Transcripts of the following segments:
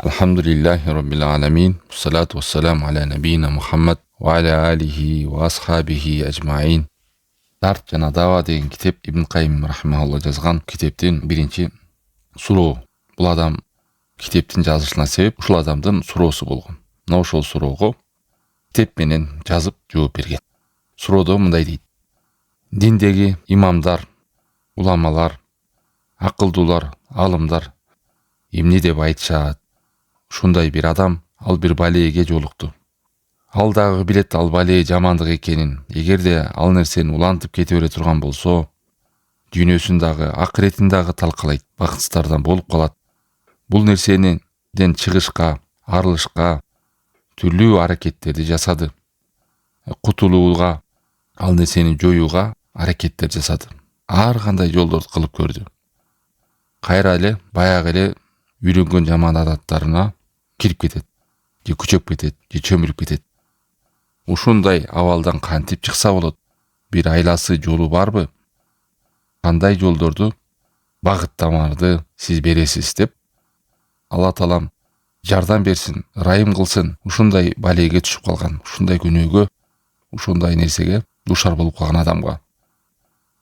Alhamdulillahi Rabbil alamin. Salatu wassalamu ala nabiyina Muhammad wa ala alihi wa ashabihi ajma'in. Дарт жана Дава деген китеп Ибн Кайим рахимахулла жазган китептин биринчи суроо. Бул адам китептин жазышына себеп ушул адамдын суроосу болгон. Мына ошол суроого китеп менен жазып жооп берген. Суроодо мындай дейт: диндеги имамдар, уламалар, акылдуулар, алымдар эмне деп айтышат? Ушундай бир адам ал бир балеге жолукту. Ал дагы билет ал бале жамандык экенин. Эгерде ал нерсени улантып кете бере турган болсо, дүйнөсүн дагы, акыретин дагы талкалайт, бакытсыздардан болуп калат. Бул нерсенен чыгышка, арылышка түрлүү аракеттерди жасады. Кутулууга, ал нерсени жоюуга аракеттер жасады. Ар кандай жолдорду кылып көрдү. Кайра эле баягы эле үйрөнгөн жаман адаттарына кирип кетет, же күчөп кетет, же чөмүлүп кетет. Ушундай абалдан кантип чыкса болот? Бир айласы жолу барбы? Кандай жолдорду, багыттамаларды сиз бересиз деп Алла Таалам жардам берсин, ырайым кылсын. Ушундай балеге түшүп калган, ушундай күнөөгө, ушундай нерсеге душар болуп калган адамга.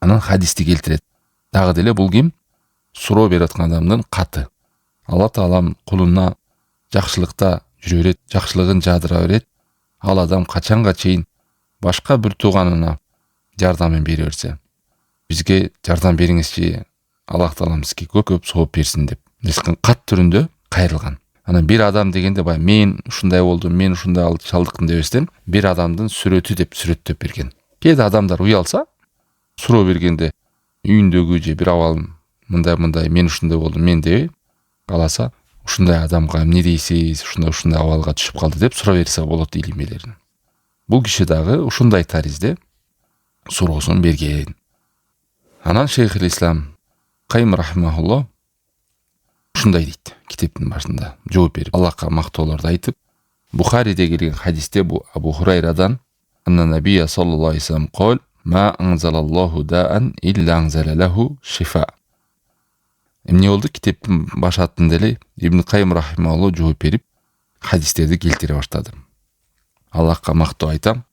Анан хадисти келтирет. Дагы деле бул ким? Суроо берип аткан адамдын каты. Алла Таалам кулуна жакшылыкта жүрө берет, жакшылыгын жаадыра берет. Ал адам качанга чейин башка бир тууганына жардамын бере берсе, бизге жардам бериңизчи, Аллах Таалам сизге көп сооп берсин деп кат түрүндө кайрылган. Анан бир адам дегенде бай мен ушундай болдум, мен ушундай чалдыктым дебестен бир адамдын сүрөтү деп сүрөттөп берген. Кээде адамдар уялса, суроо бергенде үйүндөгү же бир абалын мындай мен ушундай болдум, мен дебей каласа, ушундай адамга эмне дейсиз, ушундай абалга түшүп калды деп суроо берсе болот илимелерин. Бул киши дагы ушундай таризде суроосун берген. Анан Шейхул Ислам Кайим рахимахулла ушундай дейт китептин башында жооп берип, Аллахка мактоолорду айтып, Бухариде келген хадисте бу Абу Хурайрадан анна набия саллаллаху алейхи вассалам кол: ма анзалаллаху даан илля анзала лаху шифа. Эмне болду? Китептин баш аттында эле Ибн Кайим рахимахулла жооп берип, хадистерди келтире баштады. Аллахка мактоо айтам.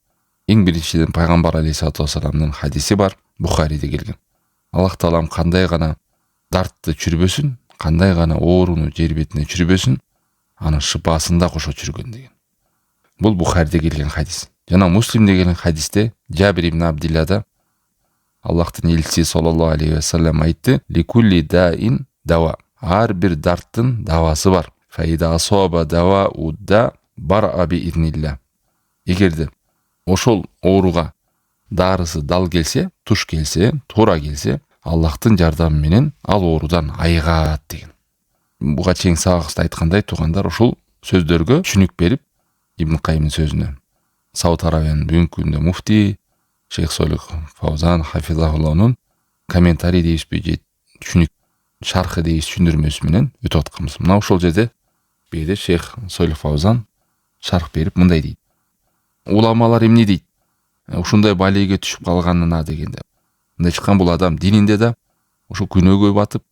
Эң биринчиден пайгамбар алейхиссалату вассаламдын хадиси бар, Бухариде келген. Аллах Таалам кандай гана дартты чүрбөсүн, кандай гана ооруну жер бетине чүрбөсүн, анын шыпасын да кошо чүргөн деген. Бул Бухариде келген хадис. Жана Муслимде келген хадисте Жабир ибн Абдиллада Аллахтын элчиси саллаллаху алейхи вассалам айтты: ликулли даин дава. Ар бир дарттын давасы бар. Фаида асаба дава удда бар аби иднилла. Эгерде ошол ооруга дарысы дал келсе, туш келсе, туура келсе, Аллахтын жардамы менен ал оорудан айыгат деген. Буга чейин сабакта айткандай, туугандар ушул сөздөргө түшүнүк берип, Ибн Кайимдин сөзүнө Сауд Арабиянын бүгүнкү күндө муфти Шейх Солих Фаузан хафизахуллахнын комментарий дейбизби же түшүнүк шархы дейбиз түшүндүрмөсү менен өтүп атканбыз. Мына ошол жерде бирде Шейх Солих Фаузан шарх берип мындай дейт: уламалар эмне дейт? Ушундай балеге түшүп калганына дегенде. Мындай чыккан бул адам дининде да ошо күнөөгө батып,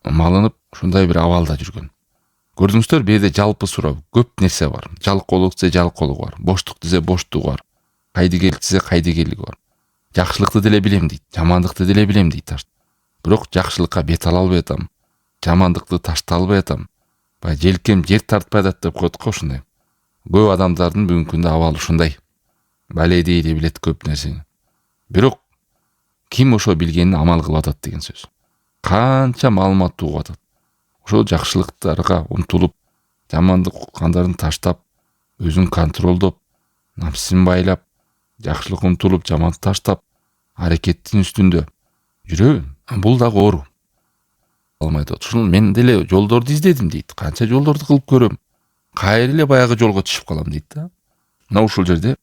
малынып, ушундай бир абалда жүргөн. Көрдүңүздөр, бирде жалпы суроо, көп нерсе бар. Жалкоолук десе жалкоолугу бар, боштук десе боштугу бар, кайдыгерлик десе кайдыгерлиги бар. Жакшылыкты деле билем дейт, жамандыкты деле билем дейт. Бирок жакшылыкка бет ала албай атам, жамандыкты таштай албай атам. Бай желкем жер тартпай атат деп коет го ушундай. Көп адамдардын бүгүнкү күндө абалы ушундай. Баледей эле билет көп нерсени. Бирок ким ошо билгенин амал кылып атат деген сөз. Канча маалымат угуп атат. Ошол жакшылыктарга умтулуп, жамандык уккандарын таштап, өзүн контролдоп, напсин байлап, жакшылык умтулуп, жамандык таштап, аракеттин үстүндө жүрөбү? Бул дагы оору. Алмайт атат. Ушул мен деле жолдорду издедим дейт. Канча жолдорду кылып көрөм. Кайра эле баягы жолго түшүп калам дейт да. Мына ушул жерде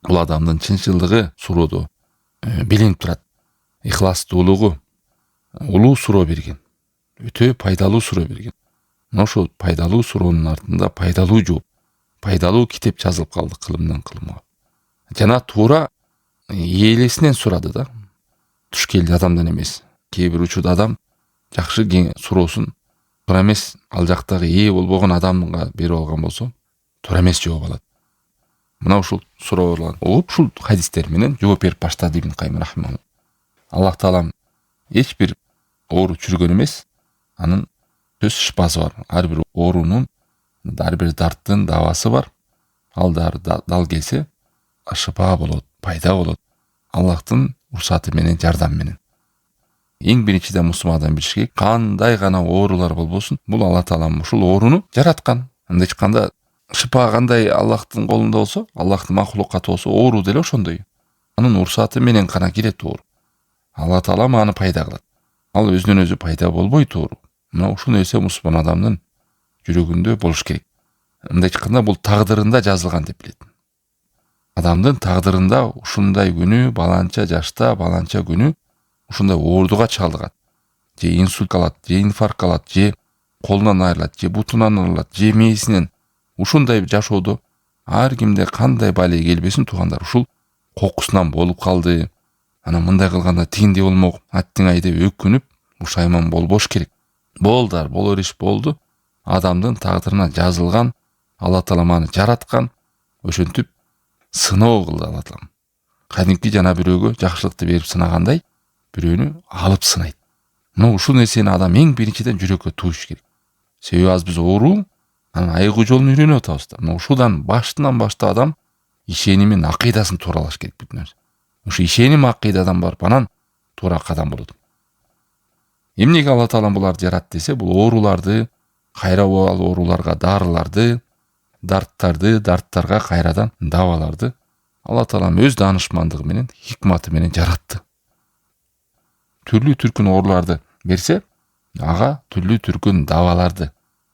бул адамдын чынчылдыгы суроодо билинип турат. Ихластуулугу, улуу суроо берген. Өтө пайдалуу суроо берген. Мына ошол пайдалуу суроонун артында пайдалуу жооп, пайдалуу китеп жазылып калды кылымдан кылымга. Жана туура ээлесинен сурады да. Туш келди адамдан эмес. Кээ бир учурда адам жакшы суроосун туура эмес ал жактагы ээ болбогон адамга берип алган болсо туура эмес жооп алат. Мына ушул суроолорду угуп ушул хадистер менен жооп берип баштады Ибн Кайым рахимахулла. Аллах таалам эч бир оору чүргөн эмес, анын сөз шыпасы бар. Ар бир оорунун, ар бир дарттын давасы бар. Ал дары дал келсе шыпа болот, пайда болот. Аллахтын уруксаты менен, жардам менен. Эң биринчиден мусулман адам билиш керек, кандай гана оорулар болбосун, бул Алла таалам ушул ооруну жараткан. Андайча айтканда шыпа кандай Аллахтын колунда болсо, Аллахтын махлукаты болсо, оору деле ошондой. Анын уруксаты менен гана келет оору. Алла таалам аны пайда кылат. Ал өзүнөн өзү пайда болбойт оору. Мына ушул нерсе мусулман адамдын жүрөгүндө болуш керек. Андайча айтканда бул тагдырында жазылган деп билет. Адамдын тагдырында ушундай күнү, баланча жашта, баланча күнү ушундай оордуга чалдыгат. Же инсульт алат, же инфаркт алат, же колунан айрылат, же бутунан айрылат, же мээсинен. Ушундай жашоодо ар кимде кандай бале келбесин туугандар, ушул кокусунан болуп калды. Анан мындай кылганда тигиндей болмок, аттиңай деп өкүнүп, ушайман болбош керек. Болдар, болор иш болду. Адамдын тагдырына жазылган, Алла таалам аны жараткан, ошентип сыноо кылды Алла таалам. Кадимки жана бирөөгө жакшылыкты берип сынагандай, бирөөнү алып сынайт. Мына ушул нерсени адам эң биринчиден жүрөккө туюш керек. Себеби аз биз оору, анан айыгуу жолун үйрөнүп атабыз да. Мына ушудан баштан баштап адам ишеними менен акыйдасын тууралаш керек бүт нерсе. Ушу ишеним акыйдадан барып анан туура кадам болот. Эмнеге Алла таалам буларды жаратты десе, бул ооруларды, кайрабал ооруларга дарыларды, дарттарга кайрадан даваларды Алла таалам өз даанышмандыгы менен, хикматы менен жаратты. Түрлүү түркүн ооруларды берсе, ага түрлүү түркүн даваларды,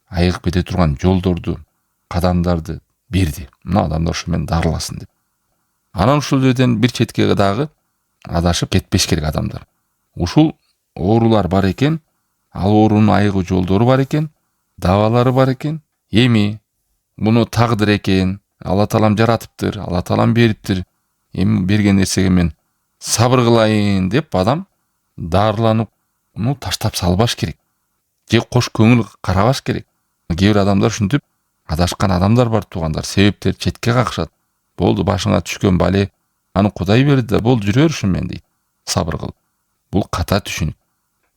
айыгып кете турган жолдорду, кадамдарды берди. Мына адамдар ушу менен дарыласын деп. Анан ушул жерден бир четке дагы адашып кетпеш керек адамдар. Ушул оорулар бар экен, ал оорунун айыгуу жолдору бар экен, давалары бар экен. Эми буну тагдыр экен, Алла таалам жаратыптыр, Алла таалам бериптир. Эми берген нерсеге мен сабыр кылайын деп адам дарыланып, муну таштап салбаш керек. Же кош көңүл карабаш керек. Кээ бир адамдар ушинтип адашкан адамдар бар туугандар, себептер четке какышат. Болду, башыңа түшкөн бале, аны Кудай берди да, болду жүрөр ушу мен дейт. Сабыр кылып. Бул ката түшүнүк.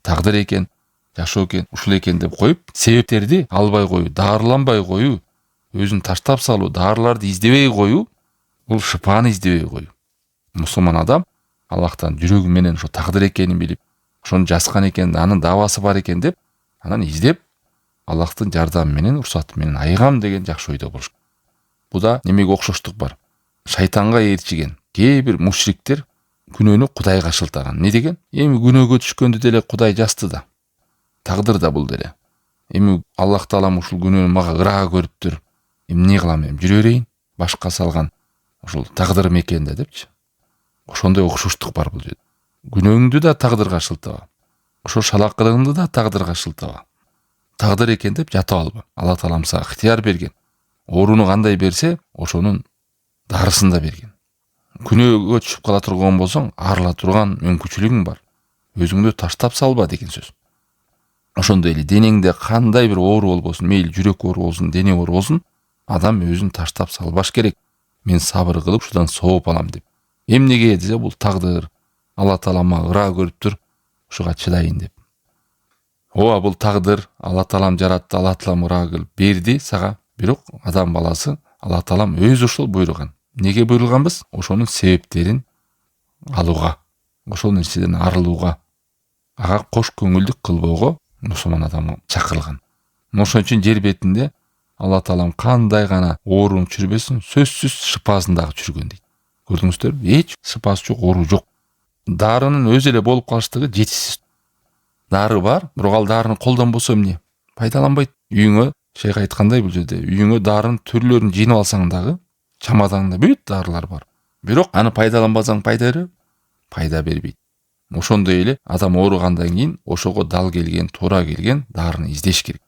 Тагдыр экен, жашоо экен, ушул экен деп коюп, себептерди албай коюу, дарыланбай коюу, өзүн таштап салуу, дарыларды издебей коюу, бул шыпаны издебей коюу. Мусулман адам Аллахтан жүрөгү менен ошо тагдыр экенин билип, ошону жазган экен, анын давасы бар экен деп, анан издеп, Аллахтын жардамы менен, уруксаты менен айыгам деген жакшы ойдо болуш. Буда немеге окшоштук бар? Шайтанга ээрчиген кээ бир мушриктер күнөөнү Кудайга шылтаган. Не деген? Эми күнөөгө түшкөндү деле Кудай жазды да. Тагдыр да бул деле. Эми Аллах таалам ушул күнөөнү мага ыраа көрүптүр. Эмне кылам эми? Жүрө берейин. Башка салган ушул тагдырым экен да депчи. Ошондой окшоштук бар бул жерде. Күнөөңдү да тагдырга шылтаба. Ошо шалакылыгыңды да тагдырга шылтаба. Тагдыр экен деп жатып алба. Алла таалам сага ыктыяр берген. Ооруну кандай берсе, ошонун дарысын да берген. Күнөөгө түшүп кала турган болсоң, арыла турган мүмкүнчүлүгүң бар. Өзүңдү таштап салба деген сөз. Ошондой эле денеңде кандай бир оору болбосун, мейли жүрөк оору болсун, дене оору болсун, адам өзүн таштап салбаш керек. Мен сабыр кылып ушудан сооп алам деп. Эмнеге десе, бул тагдыр. Алла таалам мага ыраа көрүптүр, ушуга чыдайын деп. Ооба, бул тагдыр. Алла таалам жаратты, Алла таалам ыраа кылып берди сага. Бирок адам баласы Алла таалам өзү ушул буйруган. Неге буйрулганбыз? Ошонун себептерин алууга, ошол нерседен арылууга, ага кош көңүлдүк кылбоого мусулман адам чакырылган. Ошон үчүн жер бетинде Алла таалам кандай гана ооруну чүрбөсүн, сөзсүз шыпасын дагы чүргөн дейт. Көрдүңүздөрбү? Эч шыпасы жок, оору жок. Дарынын өзү эле болуп калыштыгы жетишсиз. Дары бар, бирок ал дарыны колдонбосо эмне? Пайдаланбайт. Үйүңө, шейх айткандай бул жерде, үйүңө дарын түрлөрүн жыйнап алсаң дагы, чамадаңда бүт дарылар бар. Бирок аны пайдаланбасаң пайда бербейт. Ошондой эле адам ооругандан кийин ошого дал келген, туура келген дарыны издеш керек.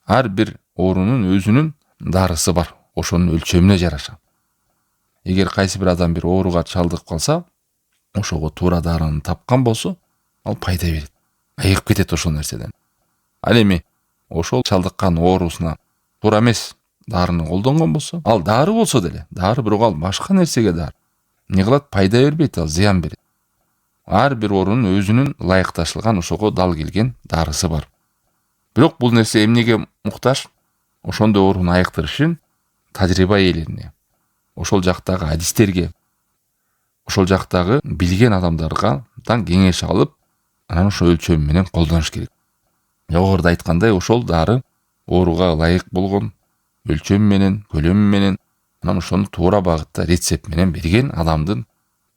Ар бир оорунун өзүнүн дарысы бар, ошонун өлчөмүнө жараша. Эгер кайсы бир адам бир ооруга чалдыгып калса, ошого туура дарыны тапкан болсо, ал пайда берет. Айыгып кетет ошол нерседен. Ал эми ошол чалдыккан оорусуна туура эмес дарыны колдонгон болсо, ал дары болсо деле, дары бирок ал башка нерсеге дары. Эмне кылат? Пайда бербейт, ал зыян берет. Ар бир оорунун өзүнүн ылайыкташылган ошого дал келген дарысы бар. Бирок бул нерсе эмнеге муктаж? Ошондой ооруну айыктырыш үчүн тажрыйба ээлерине, ошол жактагы адистерге, ошол жактагы билген адамдардан кеңеш алып, анан ошо өлчөм менен колдонуш керек. Жогоруда айткандай, ошол дары ооруга ылайык болгон өлчөм менен, көлөмү менен, анан ошону туура багытта рецепт менен берген адамдын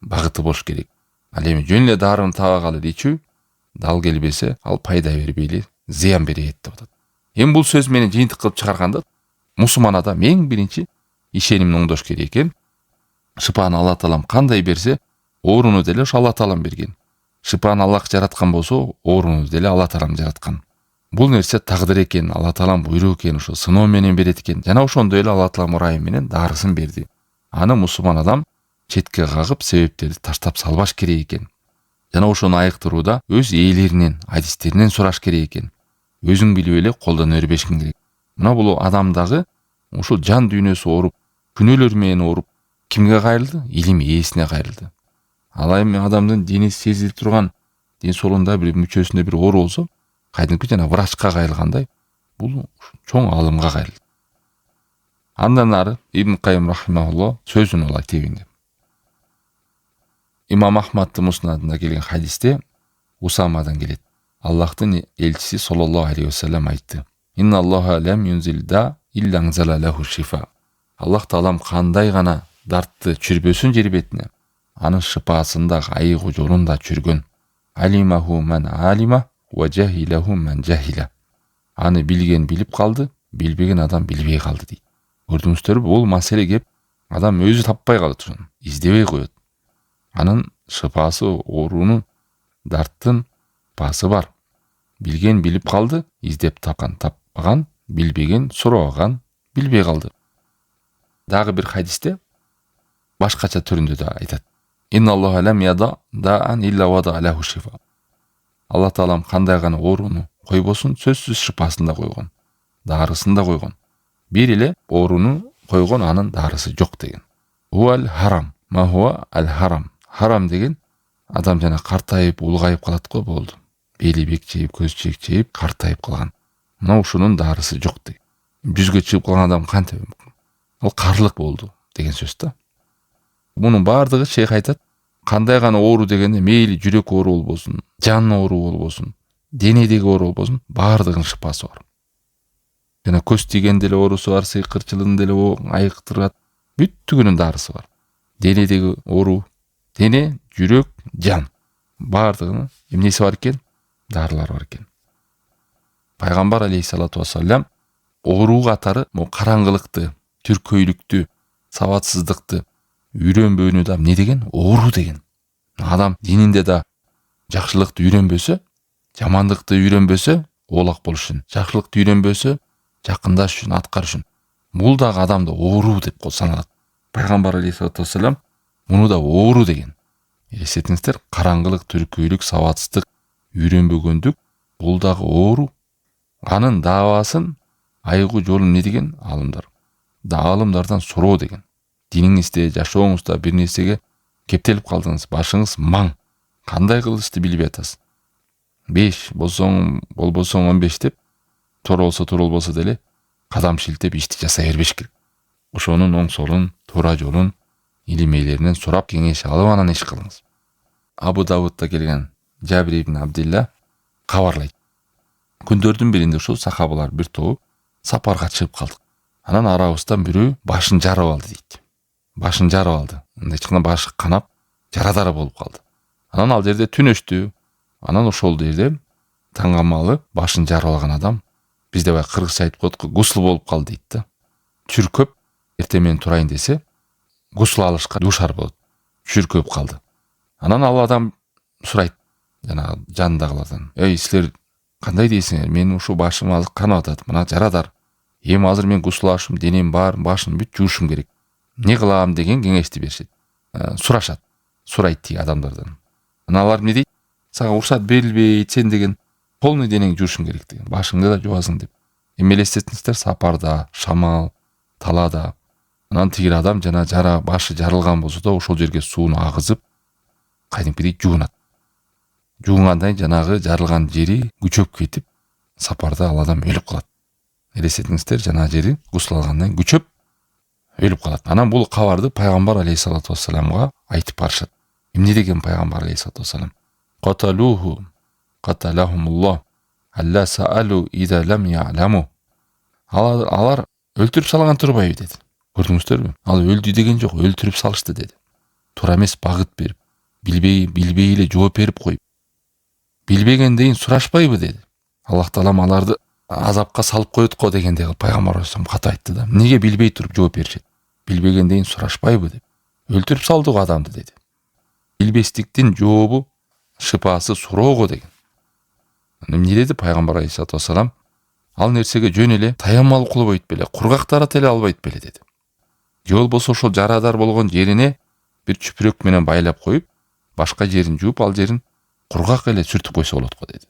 багыты болуш керек. Ал эми жөн эле дарыны табагалы ичүү дал келбесе, ал пайда бербей эле зыян берет деп атат. Эми бул сөз менен жыйынтык кылып чыгарганда, мусулман адам эң биринчи ишенимин оңдош керек экен. Шыпаны Алла Таалам кандай берсе, ооруну деле ошо Алла Таалам берген. Шыпаны Аллах жараткан болсо, ооруну деле Алла Таалам жараткан. Бул нерсе тагдыр экен, Алла Таалам буйрук экен, ошо сыноо менен берет экен. Жана ошондой эле Алла Таалам ырайым менен дарысын берди. Аны мусулман адам четке кагып, себептерди таштап салбаш керек экен. Жана ошону айыктырууда өз ээлеринен, адистеринен сураш керек экен. Өзүң билип эле колдоно бербешиң керек. Мына бул адамдагы ушул жан дүйнөсү ооруп, күнөөлөр менен ооруп, кимге кайрылды? Илим ээсине кайрылды. Ал эми адамдын дени сезилип турган ден соолугунда бир мүчөсүндө бир оору болсо, кайдыңкы жана врачка кайрылгандай, бул чоң алымга кайрылды. Андан ары Ибн Кайым рахимахулло сөзүн алай тебинди. Имам Ахмадтын муснадында келген хадисте Усамадан келет. Аллахтын элчиси саллаллаху алейхи вассалам айтты: "Инна Аллаха лам юнзил да илля анзала лаху шифа." Аллах Таалам кандай гана дартты чүрбөсүн жер бетине, анын шыпасын да айыгуу жолун да чүргөн. Алимаху ман алима ва жахилаху ман жахила. Аны билген билип калды, билбеген адам билбей калды дейт. Көрдүңүздөрбү, бул маселе кеп адам өзү таппай калат, ошону издебей коет. Анын шыпасы, оорунун, дарттын басы бар. Билген билип калды, издеп тапкан таппаган, билбеген сураган билбей калды. Дагы бир хадисте башкача түрүндө да айтат. Инна Аллаха лам яда даан илля вада лаху шифа. Алла Таалам кандай гана ооруну койбосун, сөзсүз шыпасын да койгон, дарысын да койгон. Бир эле ооруну койгон, анын дарысы жок деген. Уал харам, ма хуа ал харам. Харам деген адам жана картайып, улгайып калат го, болду. Бели бекчейип, көз чекчейип, картайып калган. Мына ушунун дарысы жок деген. Жүзгө чыгып калган адам кантип? Ал карлык болду деген сөз да. Мунун бардыгы шейх айтат, кандай гана оору дегенде мейли жүрөк оору болбосун, жан оору болбосун, денедеги оору болбосун, бардыгынын шыпасы бар. Жана көз тиген деле оорусу бар, сыйкырчылыгын деле айыктырат, бүттүгүнүн дарысы бар. Денедеги оору, дене, жүрөк, жан, бардыгынын эмнеси бар экен? Дарылар бар экен. Пайгамбар алейхиссалату вассалам оору катары караңгылыкты, түркөйлүктү, сабатсыздыкты, үйрөнбөөнү да эмне деген? Оору деген. Адам дининде да жакшылыкты үйрөнбөсө, жамандыкты үйрөнбөсө, оолак болуш үчүн, жакшылыкты үйрөнбөсө, жакындаш үчүн, аткарыш үчүн. Бул дагы адамда оору деп саналат. Пайгамбар алейхиссалату вассалам муну да оору деген. Эсетиңиздер, караңгылык, түркөйлүк, сабатсыздык, үйрөнбөгөндүк, бул дагы оору. Анын даавасын, айыгуу жолун эмне деген? Алымдар. Алымдардан суроо деген. Диниңизде, жашооңузда бир нерсеге кептелип калдыңыз, башыңыз маң. Кандай кылышты билбей атасыз. 5 болсоң, болбосоң 15 деп, туура болсо туура болбосо деле кадам шилтеп ишти жасай бербеш керек. Ошонун оң солун, туура жолун илим ээлеринен сурап, кеңеш алып анан иш кылыңыз. Абу Давудта келген Жабир ибн Абдилла кабарлайт. Күндөрдүн биринде ушул сахабалар бир тобу сапарга чыгып калдык. Анан арабыздан бирөө башын жарып алды дейт. Башын жарып алды. Ичкана башы канап, жарадар болуп калды. Анан ал жерде түнөштү. Анан ошол жерде таңгамалы башын жарып алган адам, бизде бай кыргызча айтып коет го, гусул болуп калды дейт да. Чүркөп эртең менен турайын десе, гусул алышка душар болот. Чүркөп калды. Анан ал адам сурайт жана жанындагылардан: "Эй, силер кандай дейсиңер? Мен ушу башым азыр канып атат, мына жарадар. Эми азыр мен гусул алышым, денем бар, башым бүт жуушум керек. Не кылам?" деген кеңешти беришет. Сурашат. Сурайт тиги адамдардан. Анан алар эмне дейт? "Сага уруксат берилбейт, сен деген полный денең жуушуң керек" деген. Башыңды да жуасың деп. Эми элестетиңиздер, сапарда, шамал, талаада анан тигир адам жана жара башы жарылган болсо да ошол жерге сууну агызып кадимкидей жуунат. Жуунгандан жанагы жарылган жери күчөп кетип, сапарда ал адам өлүп калат. Элестетиңиздер, жана жери гусул алгандан күчөп өлүп калат. Анан бул кабарды пайгамбар алейхиссалату вассаламга айтып барышат. Эмне деген пайгамбар алейхиссалату вассалам? Каталуху каталахумуллах алла саалу ида лам я'ламу. Алар өлтүрүп салган турбайбы деди. Көрдүңүздөрбү? Ал өлдү деген жок, өлтүрүп салышты деди. Туура эмес багыт берип, билбей эле жооп берип коюп, билбегендейин сурашпайбы деди. Аллах таалам аларды азапка салып коет го дегендей пайгамбар алейхиссалам ката айтты да. Неге билбей туруп жооп беришет? Билбегендейин сурашпайбы деп. Өлтүрүп салды го адамды деди. Билбестиктин жообу шыпасы суроого деген. Эмне деди пайгамбар алейхиссалату вассалам? Ал нерсеге жөн эле таямал кылбайт беле, кургак тарата эле албайт беле деди. Же болбосо ошол жарадар болгон жерине бир чүпүрөк менен байлап коюп, башка жерин жууп, ал жерин кургак эле сүртүп койсо болот го деди.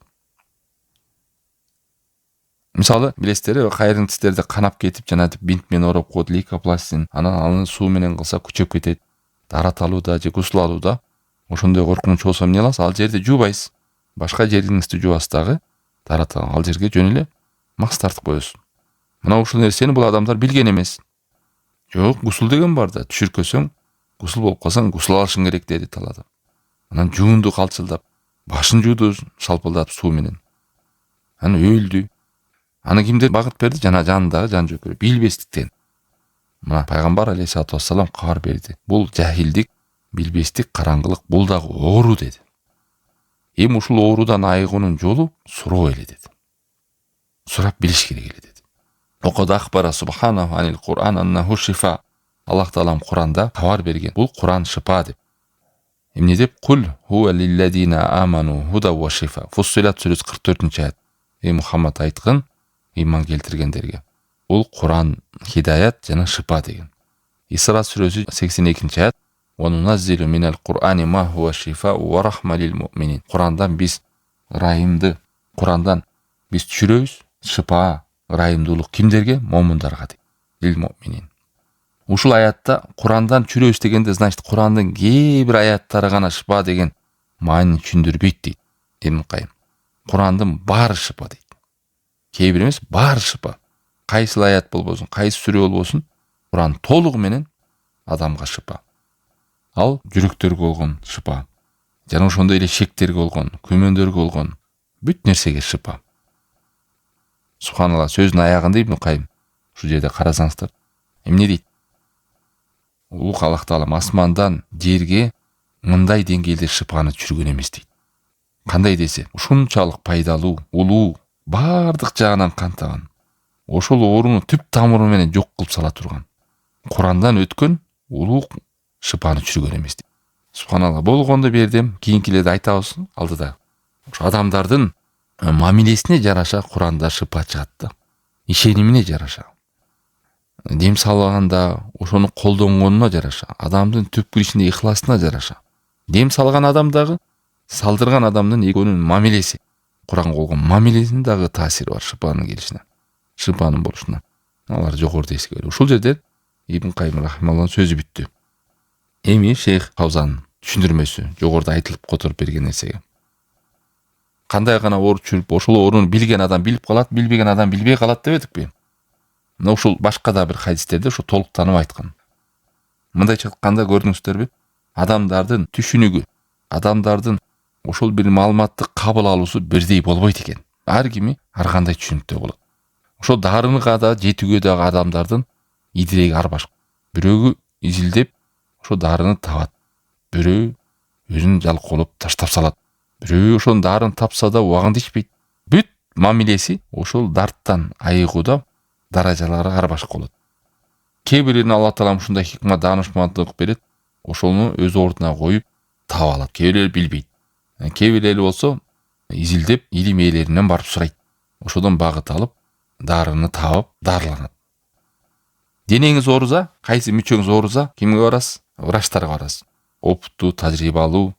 Мисалы, билесиздер, кайрын тистерди канап кетип, жанагы бинт менен ороп коет, лейкопластин, анан аны суу менен кылса күчөп кетет. Дараталууда же гусул алууда ошондой коркунуч болсо эмне кыласыз? Ал жерди жуубайсыз. Башка жериңизди жуасыз дагы, дарата ал жерге жөн эле макс тартып коесуз. Мына ушул нерсени бул адамдар билген эмес. Жок, гусул деген бар да, түшүркөсөң, гусул болуп калсаң, гусул алышың керек деди талада. Анан жуунду калчылдап, башын жууду шалпылдатып суу менен. Анан өлдү. Аны кимдер багыт берди? Жана жанындагы жан жөкөр, билбестиктен. Мына пайгамбар алейхиссалату вассалам кабар берди. Бул жахилдик, билбестик, караңгылык, бул дагы оору деди. Эми ушул оорудан айыгуунун жолу суроо эле деди. Сурап билиш керек эле деди. Окод ахбара субханаху анил Кур'ан аннаху шифа. Аллах таалам Кур'анда кабар берген. Бул Кур'ан шифа деп. Эмне деп? Кул хуа лилладина аману худа ва шифа. Фуссилат сүрөсү 44-аят. Мухаммад айткан иман келтиргендерге. Бул Кур'ан хидаят жана шифа деген. Исра сүрөсү 82-аят. Ва нуназзилу минал Кур'ани ма хуа шифа ва рахма лил муъминин. Кур'андан биз райымды, Кур'андан биз түшүрөбүз. Шифа, райымдуулук кимдерге? Момундарга дейт. Лил муъминин. Ушул аятта Кур'андан түшүрөбүз дегенде, значит, Кур'андын кээ бир аяттары гана шифа деген маанини түшүндүрбөйт дейт Ибн Кайым. Кур'андын баары шифа дейт. Кээ бир эмес, баары шифа. Кайсы аят болбосун, кайсы сүрө болбосун, Кур'ан толугу менен адамга шифа. Ал жүрөктөргө болгон шифа. Жана ошондой эле шектерге болгон, күмөндөргө болгон бүт нерсеге шифа. Субханалла, сөзүнүн аягында Ибн Кайым ушул жерде карасаңыздар, эмне дейт? Улук Аллах таалам асмандан жерге мындай деңгээлде шифаны түшүргөн эмес дейт. Кандай десе, ушунчалык пайдалуу, улуу, бардык жагынан кантаган, ошол ооруну түп тамыры менен жок кылып сала турган Курандан өткөн улуу шифаны түшүргөн эмес дейт. Субханалла, болгондо бердим, кийинкилерде айтабыз алдыда. Ошо адамдардын мамилесине жараша Куранда шифа чыгат да. Ишенимине жараша. Дем салганда ошону колдонгонуна жараша, адамдын түпкү ичинде ихласына жараша. Дем салган адам дагы, салдырган адамдын экөөнүн мамилеси, Куранга болгон мамилесинин дагы таасири бар шифанын келишине, шифанын болушуна. Алар жогоруда эскерүү. Ушул жерде Ибн Кайым рахималлахын сөзү бүттү. Эми Шейх Фавзан түшүндүрмөсү жогоруда айтылып которуп берген нерсеге. Кандай гана оору чүрүп, ошол ооруну билген адам билип калат, билбеген адам билбей калат дебедикпи? Мына ушул башка да бир хадистерде ушу толуктанып айткан. Мындайча айтканда көрдүңүздөрбү? Адамдардын түшүнүгү, адамдардын ошол бир маалыматты кабыл алуусу бирдей болбойт экен. Ар кими ар кандай түшүнүктө болот. Ошол дарыныга да, жетүүгө дагы адамдардын идиреги ар башка. Бирөөгө изилдеп ошо дарыны табат. Бирөө өзүн жалкоолоп таштап салат. Бирөө ошол дарын тапса да убагында ичпейт. Бүт мамилеси ошол дарттан айыгууда даражалары ар башка болот. Кээ бирин Аллах таалам ушундай хикмат, даанышмандык берет, ошону өз ордуна коюп таап алат. Кээ бирleri билбейт. Кээ бирleri болсо изилдеп илим ээлеринен барып сурайт. Ошодон багыт алып, дарыны таап дарыланат. Денеңиз ооруза, кайсы мүчөңүз ооруза, кимге барасыз? Врачтарга барасыз. Оптуу, тажрыйбалуу.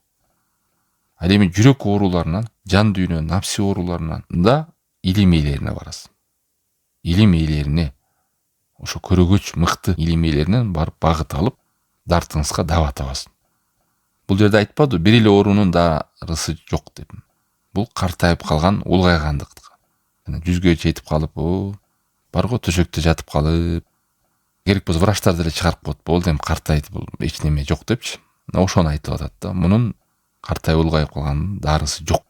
Ал эми жүрөк ооруларынан, жан дүйнө, напси ооруларынан да илим ээлерине барасыз. илим ээлерине, ошо көрөгөч мыкты илим ээлеринен барып багыт алып, дартыңызга даба табасыз. Бул жерде айтпады, бир эле оорунун дарысы жок деп. Бул картайып калган, улгайгандык. Жана 100гө жетип калып, барго төшөктө жатып калып, керек болсо врачтар деле чыгарып коет, болду эми картайды, бул эч неме жок депчи. Ошону айтып атат да. Мунун картайып улгайып калган дарысы жок.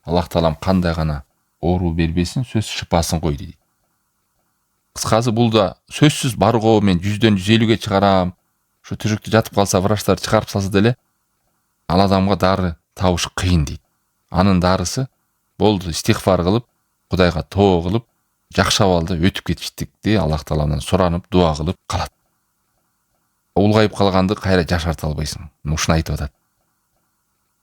Аллах таалам кандай гана оору бербесин, сөз шыпасын кой дейт. Кыскасы бул да сөзсүз барго мен 100дөн 150ге чыгарам. Ошо төшөктө жатып калса, врачтар чыгарып салса деле, ал адамга дары табыш кыйын дейт. Анын дарысы болду, истигфар кылып, Кудайга тоо кылып, жакшы абалда өтүп кетиштикти Аллах тааладан суранып, дуа кылып калат. Улгайып калганды кайра жашарта албайсың. Ушуну айтып атат.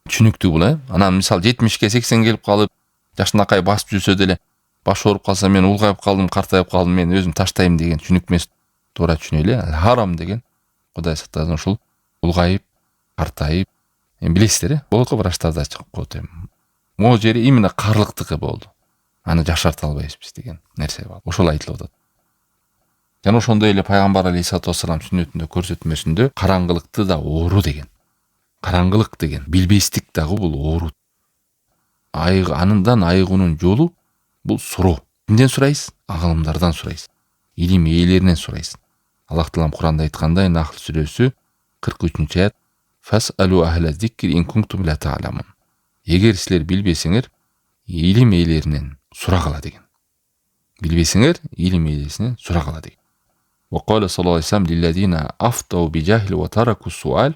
Түшүнүктүү бул, Анан мисал 70ке 80 келип калып, жашынакай басып жүрсө деле, баш ооруп калса, мен улгайып калдым, картайып калдым, мен өзүм таштайм деген түшүнүк эмес. Туура түшүнөлү. Харам деген Кудай сактасын, ушул улгайып, картайып, билесиздер, болот го врачтарда чыгып коет эми. Могу жери именно карлыктыкы болду. Аны жашарта албайбыз деген нерсе бар. Ошол айтылып атат. Жана ошондой эле пайгамбар алейхиссалату вассалам сүннөтүндө көрсөтмөсүндө караңгылыкты да оору деген. Караңгылык деген билбестик дагы бул оору. Анындан айыгуунун жолу бул суроо. Кимден сурайсыз? Агалымдардан сурайсыз. Илим ээлеринен сурайсыз. Аллах таалам Куранда айткандай, Нахл сүрөсү 43-аят: "Фасалу ахла зикри ин кунтум ла та'ламун." Эгер силер билбесеңер, илим ээлеринен сурагыла деген. Билбесеңер, илим ээлеринен сурагыла деген. Ва кала саллаллаху алейхи ва саллям лиллазина афтау bijahli ва тараку суал.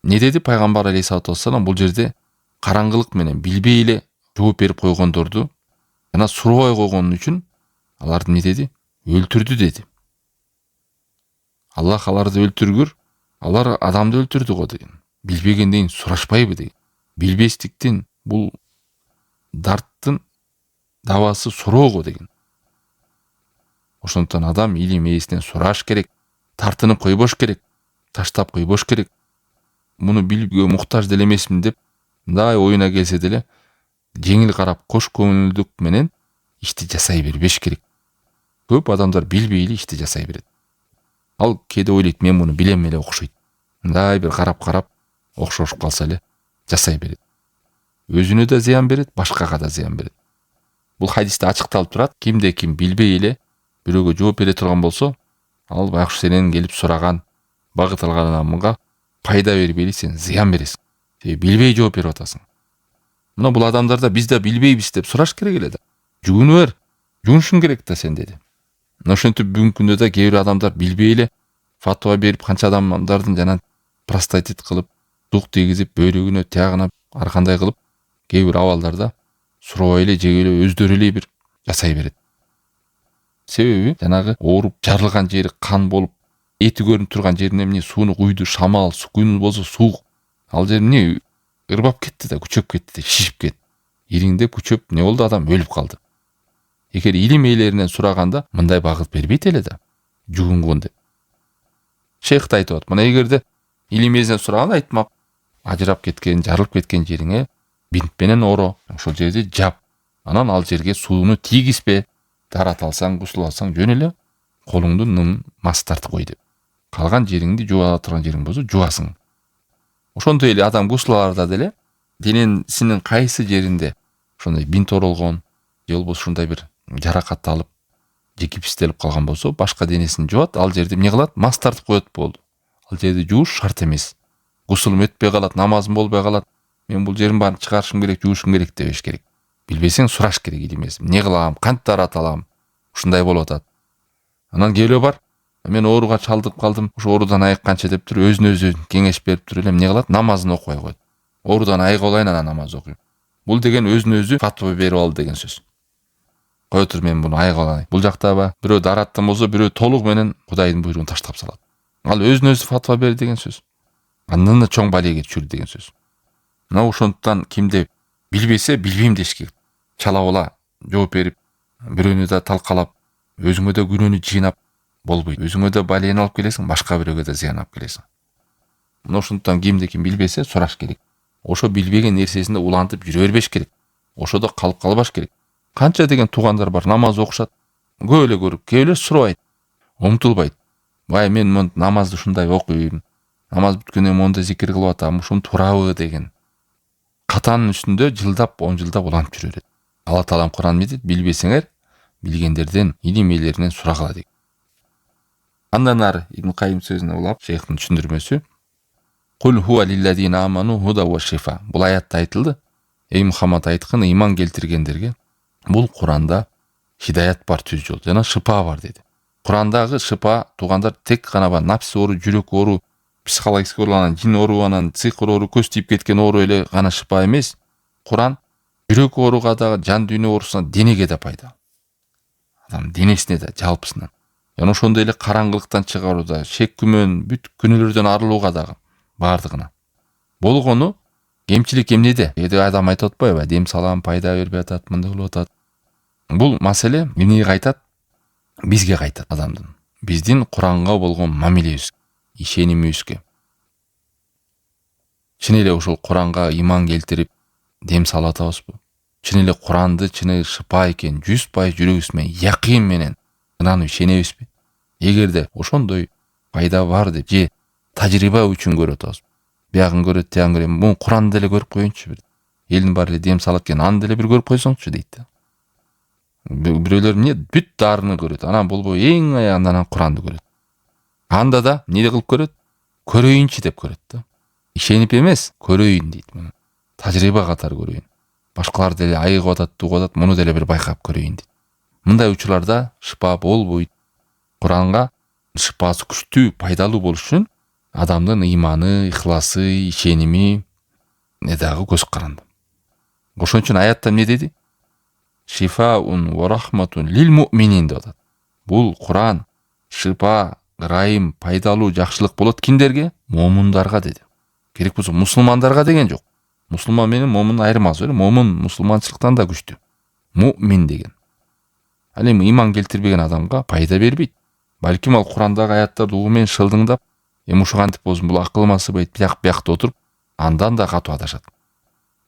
Не деди пайгамбар алейхиссалату вассалам бул жерде караңгылык менен билбей эле жооп берип койгондорду жана сурабай койгон үчүн аларды не деди? Өлтүрдү деди. Аллах аларды өлтүргүр, алар адамды өлтүрдү го деген. Билбегенден сурашпайбы деген. Билбестиктин бул дарттын дабасы суроо го деген. Ошондуктан адам илим ээсинен сураш керек, тартынып койбош керек, таштап койбош керек. Муну билүүгө муктаж деле эмесмин деп, мындай оюна келсе деле, жеңил карап, кош көңүлдүк менен ишти жасай бербеш керек. Көп адамдар билбей эле ишти жасай берет. Ал кээде ойлойт, мен муну билем эле окшойт. Мындай бир карап, окшошуп калса эле жасай берет. Өзүнө да зыян берет, башкага да зыян берет. Бул хадисте ачыкталып турат, кимде ким билбей эле бирөөгө жооп бере турган болсо, ал байкуш сенен келип сураган, багыт алган адамга пайда бербей эле сен зыян бересиң. Билбей жооп берип атасың. Мына бул адамдарда биз да билбейбиз деп сураш керек эле да. Жүгүнү бер, жүгүнүшүң керек да сен деди. Ошентип бүгүнкү күндө да кээ бир адамдар билбей эле фатва берип, канча адамдардын жана простатит кылып, дук тийгизип, бөйрөгүнө, тиягына ар кандай кылып, кээ бир абалдарда сурабай эле жеге эле өздөрү эле бир жасай берет. Себеби жанагы ооруп жарылган жери кан болуп, эти көрүнүп турган жерине эмне сууну куйду, шамал, күн болсо суук. Ал жер эмне ырбап кетти да, күчөп кетти да, шишип кетти. Ириңдеп күчөп не болду, адам өлүп калды. Эгер илим ээлеринен сураганда мындай багыт бербейт эле да. Жүгүнгөн деп. Шейх да айтып атат, мына эгерде илим ээлеринен сураганда айтмак, ажырап кеткен, жарылып кеткен жериңе бинт менен оро, ошол жерди жап. Анан ал жерге сууну тийгизбе. Тарат алсаң, гусул алсаң, жөн эле колуңду ным мас тартып кой деп. Калган жериңди жуа турган жериң болсо жуасың. Ошондой эле адам гусул аларда деле денесинин кайсы жеринде ошондой бинт оролгон, же болбосо ушундай бир жаракат алып, же гипстелип калган болсо, башка денесин жуат, ал жерди эмне кылат? Мас тартып коет болду. Ал жерди жууш шарт эмес. Гусулум өтпөй калат, намазым болбой калат. Мен бул жерин баарын чыгарышым керек, жуушум керек дебеш керек. Билбесең сураш керек илимес. Эмне кылам, кантип тарата алам? Ушундай болуп атат. Анан келе бар, мен ооруга чалдык калдым, ошо оорудан айыкканча деп туруп өзүнө өзү кеңеш берип туруп эле эмне кылат? Намазын окуй коет. Оорудан айыгып алайын, анан намаз окуйм. Бул деген өзүнө өзү фатва берип алды деген сөз. Кой тур, мен буну айыгып алайын. Бул жактабы бирөө дараттан болсо, бирөө толук менен Кудайдын буйругун таштап салат. Ал өзүнө өзү фатва берди деген сөз. Андан да чоң балеге түшүрдү деген сөз. Мына ошондуктан кимде билбесе, билбейм деш керек. Чала бола жооп берип, бирөөнү да талкалап, өзүңө да күнөөнү жыйнап болбойт. Өзүңө да балени алып келесиң, башка бирөөгө да зыян алып келесиң. Мына ошондуктан кимде ким билбесе, сураш керек. Ошо билбеген нерсесинде улантып жүрө бербеш керек. Ошодо калып калбаш керек. Канча деген туугандар бар, намаз окушат, көп эле көрүп, кээ бирөө сурабайт, умтулбайт. Бай мен монтип намазды ушундай окуйм, намаз бүткөндөн кийин мондай зикир кылып атам, ушуну турабы деген катанын үстүндө жылдап, 10 жылдап улантып жүрө берет. Алла Таалам Куран айтат, билбесеңер, билгендерден, илим ээлеринен сурагыла деген. Андан ары Ибн Кайым сөзүнө улап, шейхтин түшүндүрмөсү. Кул хуа лиллазина аману худа ва шифа. Бул аятта айтылды. Эй Мухаммад айткын, ыйман келтиргендерге бул Куранда хидаят бар, түз жол жана шифа бар деди. Курандагы шифа туугандар тек гана бар напс оору, жүрөк оору, психологический оору, жин оору, цикл оору, көз тийип кеткен оору эле гана шифа эмес. Куран жүрөк ооруга да, жан дүйнө оорусуна, денеге да пайда. Адам денесине да, жалпысынан. Яна ошондой эле караңгылыктан чыгарууда, шек күмөн, бүт күнөөлөрдөн арылууга дагы бардыгына. Болгону кемчилик эмнеде? Эди адам айтып атпайбы, дем салам пайда бербей атат, мындай болуп атат. Бул маселе эмнеге кайтат? Бизге кайтат, адамдын. Биздин Куранга болгон мамилебиз, ишенимибизге. Чын эле ушул Куранга иман келтирип дем салып атабызбы? Чын эле Куранды чын эле шифа экен, 100% жүрөгүбүз менен, якын менен ынанып ишенебизби? Эгерде ошондой пайда бар деп же тажрыйба үчүн көрүп атабыз. Биягын көрөт, тиягын көрөт. Бул Куранды деле көрүп коеюнчу бир. Элдин баары эле дем салат экен, аны деле бир көрүп койсоңчу дейт да. Бирөөлөр эмне бүт дарыны көрөт. Анан болбой эң аягында анан Куранды көрөт. Анда да эмне кылып көрөт? Көрөйүнчү деп көрөт да. Ишенип эмес, көрөйүн дейт муну. Тажрыйба катары көрөйүн. Башкалар деле айыгып атат, тугуп атат, муну деле бир байкап көрөйүн дейт. Мындай учурларда шифа болбойт. Куранга шифасы күчтүү, пайдалуу болуш үчүн адамдын ыйманы, ыхласы, ишеними дагы көз каранды. Ошон үчүн аятта эмне деди? Шифаун ва рахматун лил муъминин деп атат. Бул Куран шифа, ырайым, пайдалуу, жакшылык болот кимдерге? Момундарга деди. Керек болсо мусулмандарга деген жок. Мусулман менен момун айырмасы бар. Момун мусулманчылыктан да күчтүү. Муъмин деген. Ал эми ыйман келтирбеген адамга пайда бербейт. Балким ал Курандагы аяттарды угуу менен шылдыңдап, эми ушуга антип болсун, бул акылыма сыйбайт, биякта отуруп, андан да катуу адашат.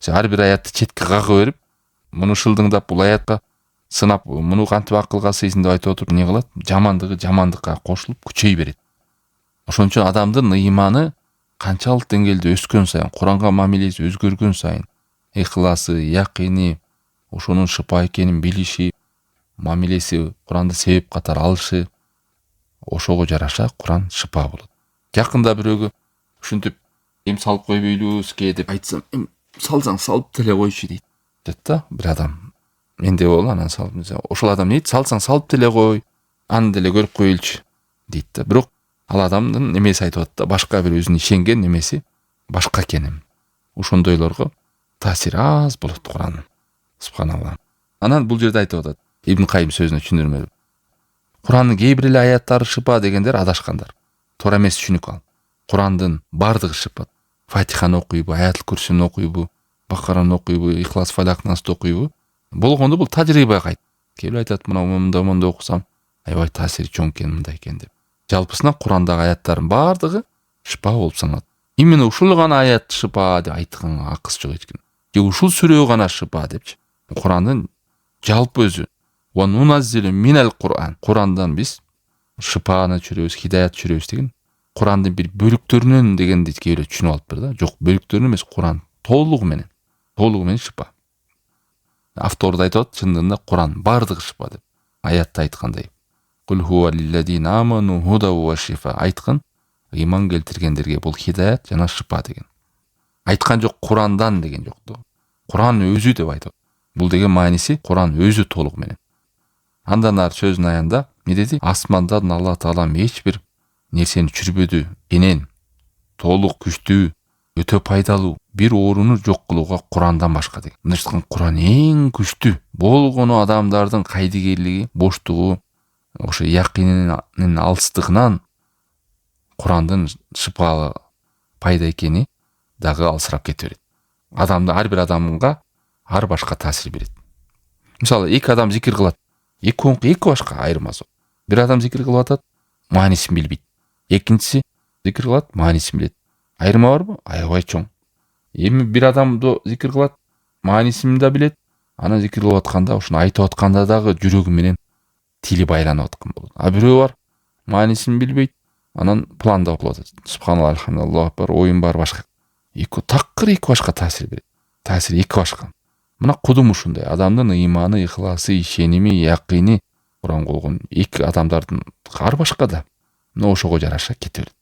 Ар бир аятты четке кагып берип, муну шылдыңдап, бул аятка сынап, муну кантип акылга сыйсын деп айтып отуруп, эмне кылат? Жамандыгы жамандыкка кошулуп күчөй берет. Ошон үчүн адамдын ыйманы канчалык деңгээлде өскөн сайын, Куранга мамилеси өзгөргөн сайын, ыхласы, якыны, ошонун шифа экенин билиши, мамилеси Куранды себеп катары алышы, ошого жараша Куран шифа болот. Жакында бирөөгө ушинтип эм салып койбойлубузке деп айтсам, салсаң салып деле койчу дейт. Дейт да бир адам. Менде бол анан салып, ошол адам дейт, салсаң салып деле кой, аны деле көрүп коелчу дейт да. Бирок ал адамдын немеси айтып атат да, башка бир өзүнүн ишенген немеси башка экенин. Ошондойлорго таасири аз болот Куранын. Субханалла. Анан бул жерде айтып атат, Ибн Кайым сөзүнө түшүндүрмө. Курандын кээ бир эле аяттары шифа дегендер адашкандар. Туура эмес түшүнүк ал. Курандын бардыгы шифа. Фатиханы окуйбу, Аятыл Курсини окуйбу, Бакараны окуйбу, Ихлас, Фалак, Насты окуйбу. Болгондо бул тажрыйбага кайт. Кээ айтат, мына монда окусам, аябай таасири чоң экен, мындай экен деп. Жалпысынан Курандагы аяттардын бардыгы шифа болуп саналат. Именно ушул гана аят шифа деп айткан акыс жок эчким. Же ушул сүрө гана шифа депчи. Курандын жалпы өзү ва нуназзилу минал Куран. Курандан биз шифаны түшүрөбүз, хидаят түшүрөбүз деген. Курандын бир бөлүктөрүнөн дегенди кээ бирөө түшүнүп алыптыр да. Жок, бөлүктөрүнөн эмес, Куран толугу менен шифа. Автор да айтат, чындыгында Куран бардыгы шифа деп. Аятта айткандай. Кул хуа лиллазина аману худа ва шифа. Айткан, ыйман келтиргендерге бул хидаят жана шифа деген. Айткан жок Курандан деген жок да. Куран өзү деп айтат. Бул деген мааниси Куран өзү толугу менен. Андан ары сөзүнүн аянда эмне деди? Асмандан Алла Таала эч бир нерсени түшүрбөдү, энен толук күчтүү, өтө пайдалуу бир ооруну жок кылууга Курандан башка деген. Мындайча Куран эң күчтүү. Болгону адамдардын кайдыгерлиги, боштугу, ошо якынынын алыстыгынан Курандын шифалы пайда экени дагы алсырап кете берет. Ар бир адамга ар башка таасир берет. Мисалы, эки адам зикир кылат. Эки башка айырмасы. Бир адам зикир кылып атат, маанисин билбейт. Экинчиси зикир кылат, маанисин билет. Айырма барбы? Аябай чоң. Эми бир адамды зикир кылат, маанисин да билет. Анан зикир кылып атканда, ошону айтып атканда дагы жүрөгү менен тили байланып аткан болот. А бирөө бар, маанисин билбейт, анан планда окуп атат. Субханалла, алхамдулилlah бар, оюн бар башка. Такыр эки башка таасир берет. Таасири эки башка. Мына кудум ушундай. Адамдын ыйманы, ихласы, ишеними, якыны Куран болгон эки адамдардын ар башка да. Мына ошого жараша кете берет.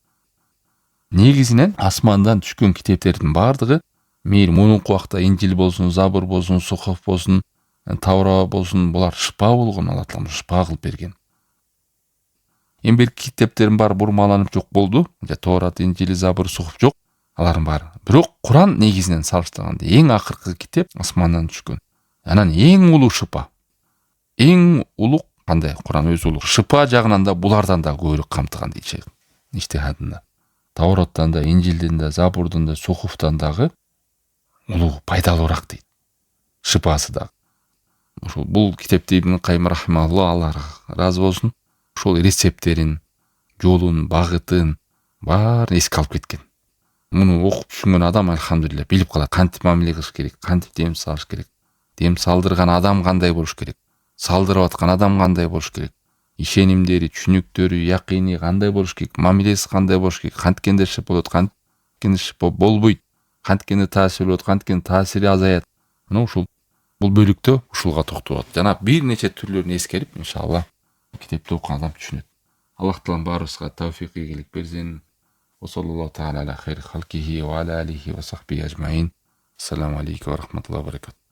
Негизинен асмандан түшкөн китептердин бардыгы мурунку убакта Инжил болсун, Забур болсун, Сухуф болсун, Тавра болсун, булар шыпа болгон, Алла Таала шыпа кылып берген. Эми бир китептердин баары бурмаланып жок болду. Торат, Инжил, Забур, Сухуф жок. Алардын баары. Бирок Куран негизинен салыштырганда эң акыркы китеп асмандан түшкөн. Анан эң улуу шыпа. Эң улуу кандай? Куран өзү улуу. Шыпа жагынан да булардан да көбүрөөк камтыган дейт иштихадында. Тавроттан да, Инжилден да, Забурдан да, Сухуфтан дагы улуу, пайдалуураак дейт. Шыпасы да. Ошол бул китепти Ибн Кайым рахимахуллах, Алла ыраазы болсун, ошол рецепттерин, жолун, багытын баарын эске алып кеткен. Муну окуп түшүнгөн адам алхамдулилlah билип калат, кантип мамиле кылыш керек, кантип дем салыш керек, дем салдырган адам кандай болуш керек, салдырып аткан адам кандай болуш керек, ишенимдери, түшүнүктөрү, якыны кандай болуш керек, мамилеси кандай болуш керек, канткенде шып болот, канткенде шып болбойт, канткенде таасир болот, канткенде таасири азаят. Мына ушул бул бөлүктө ушулга токтолот. Жана бир нече түрлөрүн эскерип, иншалла китепти окуган адам түшүнөт. Аллах Таалам баарыбызга тавфик ийгилик берсин. وصلى الله تعالى على خير خلقه وعلى آله وصحبه أجمعين. السلام عليكم ورحمة الله وبركاته.